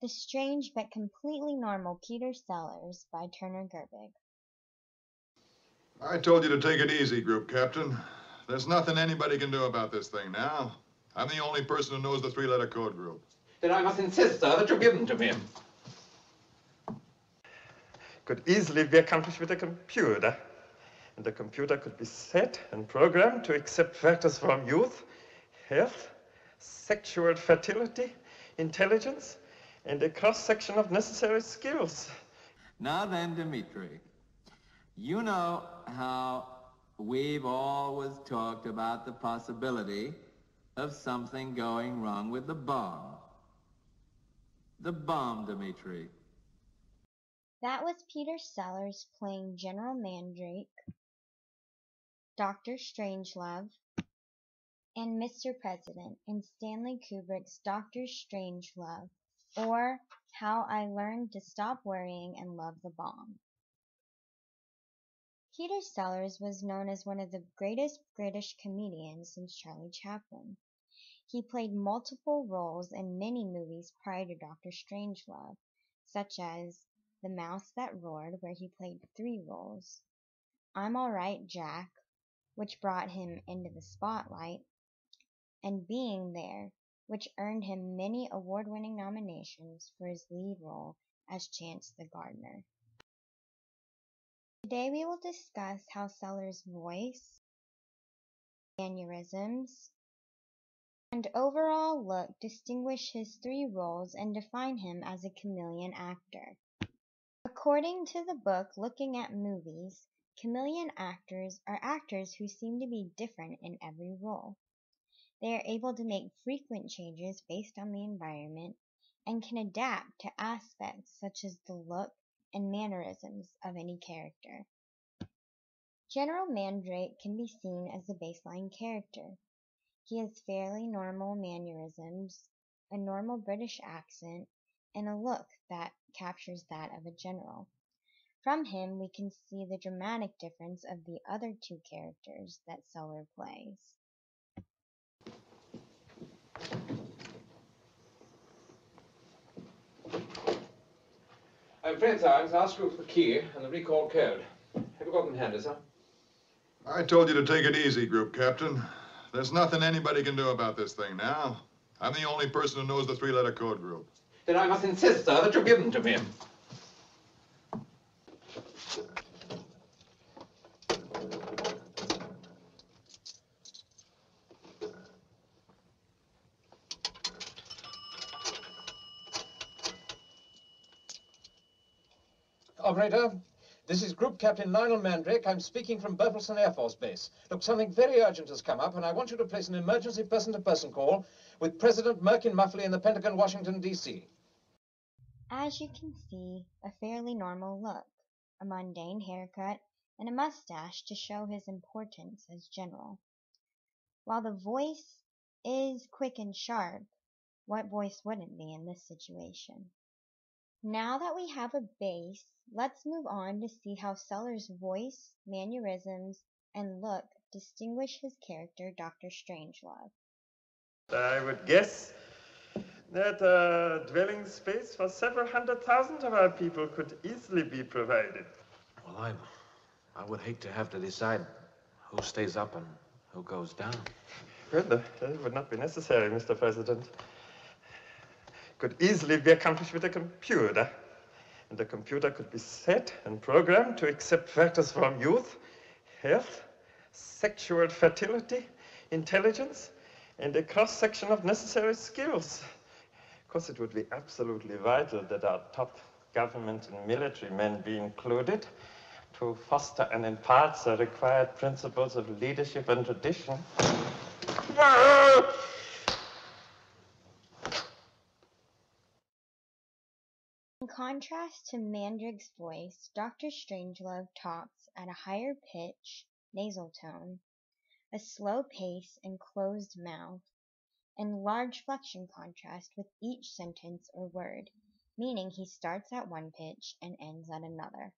The Strange but Completely Normal Peter Sellers by Turner Gerbig. I told you to take it easy, Group Captain. There's nothing anybody can do about this thing now. I'm the only person who knows the three-letter code group. Then I must insist, sir, that you give them to me. Could easily be accomplished with a computer. And the computer could be set and programmed to accept factors from youth, health, sexual fertility, intelligence, and a cross-section of necessary skills. Now then, Dmitri, you know how we've always talked about the possibility of something going wrong with the bomb. The bomb, Dmitri. That was Peter Sellers playing General Mandrake, Dr. Strangelove, and Mr. President in Stanley Kubrick's Dr. Strangelove, or How I Learned to Stop Worrying and Love the Bomb. Peter Sellers was known as one of the greatest British comedians since Charlie Chaplin. He played multiple roles in many movies prior to Dr. Strangelove, such as The Mouse That Roared, where he played 3 roles, I'm All Right, Jack, which brought him into the spotlight, and Being There, which earned him many award-winning nominations for his lead role as Chance the Gardener. Today we will discuss how Sellers' voice, mannerisms, and overall look distinguish his 3 roles and define him as a chameleon actor. According to the book Looking at Movies, chameleon actors are actors who seem to be different in every role. They are able to make frequent changes based on the environment and can adapt to aspects such as the look and mannerisms of any character. General Mandrake can be seen as the baseline character. He has fairly normal mannerisms, a normal British accent, and a look that captures that of a general. From him we can see the dramatic difference of the other 2 characters that Sellers plays. I'm afraid, sir, I must ask you for the key and the recall code. Have you got them handy, sir? I told you to take it easy, Group Captain. There's nothing anybody can do about this thing now. I'm the only person who knows the three-letter code group. Then I must insist, sir, that you give them to me. Operator, this is Group Captain Lionel Mandrake. I'm speaking from Burleson Air Force Base. Look, something very urgent has come up, and I want you to place an emergency person-to-person call with President Merkin Muffley in the Pentagon, Washington, D.C. As you can see, a fairly normal look, a mundane haircut, and a mustache to show his importance as general. While the voice is quick and sharp, what voice wouldn't be in this situation? Now that we have a base, let's move on to see how Sellers' voice, mannerisms, and look distinguish his character Dr. Strangelove. I would guess that a dwelling space for several 100,000 of our people could easily be provided. Well, I would hate to have to decide who stays up and who goes down. Well, that would not be necessary, Mr. President. Could easily be accomplished with a computer. And the computer could be set and programmed to accept factors from youth, health, sexual fertility, intelligence, and a cross-section of necessary skills. Of course, it would be absolutely vital that our top government and military men be included to foster and impart the required principles of leadership and tradition. In contrast to Mandrake's voice, Dr. Strangelove talks at a higher pitch, nasal tone, a slow pace and closed mouth, and large flexion contrast with each sentence or word, meaning he starts at one pitch and ends at another.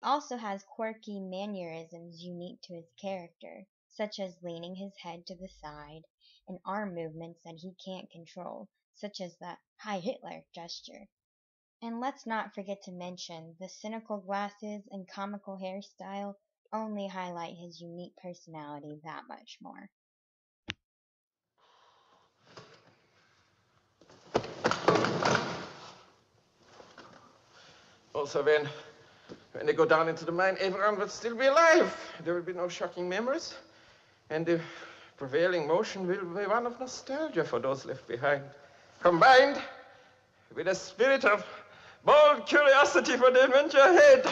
He also has quirky mannerisms unique to his character, such as leaning his head to the side and arm movements that he can't control, such as the Heil Hitler gesture. And let's not forget to mention the cynical glasses and comical hairstyle only highlight his unique personality that much more. Also, when they go down into the mine, everyone will still be alive. There will be no shocking memories. And the prevailing motion will be one of nostalgia for those left behind, combined with a spirit of bold curiosity for the adventure ahead.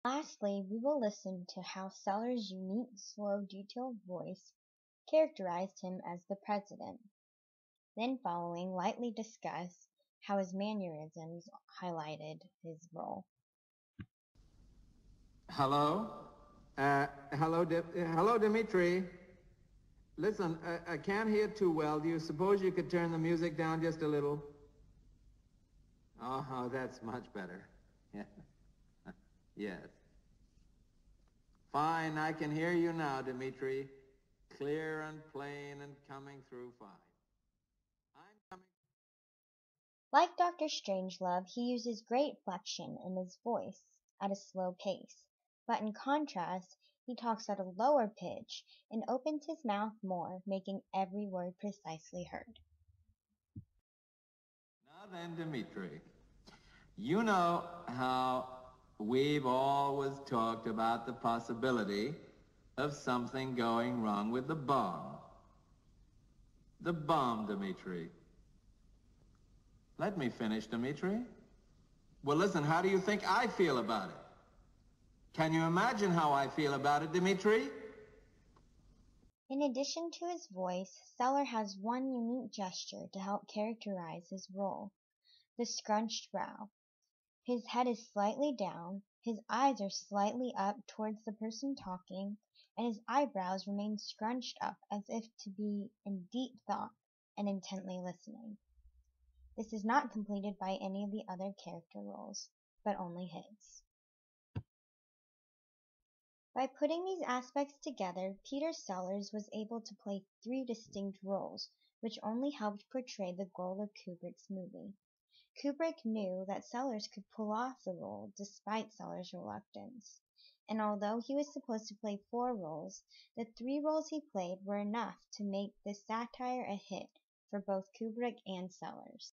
Lastly, we will listen to how Sellers' unique, slow, detailed voice characterized him as the president. Then following, lightly discuss how his mannerisms highlighted his role. Hello? Hello, Dimitri. Listen, I can't hear too well. Do you suppose you could turn the music down just a little? Oh, that's much better. Yeah. Yes. Fine, I can hear you now, Dimitri. Clear and plain and coming through fine. I'm coming. Like Dr. Strangelove, he uses great flexion in his voice at a slow pace, but in contrast, he talks at a lower pitch and opens his mouth more, making every word precisely heard. Now then, Dimitri, you know how we've always talked about the possibility of something going wrong with the bomb. The bomb, Dimitri. Let me finish, Dimitri. Well, listen, how do you think I feel about it? Can you imagine how I feel about it, Dimitri? In addition to his voice, Seller has one unique gesture to help characterize his role: the scrunched brow. His head is slightly down, his eyes are slightly up towards the person talking, and his eyebrows remain scrunched up as if to be in deep thought and intently listening. This is not completed by any of the other character roles, but only his. By putting these aspects together, Peter Sellers was able to play three distinct roles, which only helped portray the goal of Kubrick's movie. Kubrick knew that Sellers could pull off the role despite Sellers' reluctance, and although he was supposed to play 4 roles, the 3 roles he played were enough to make the satire a hit for both Kubrick and Sellers.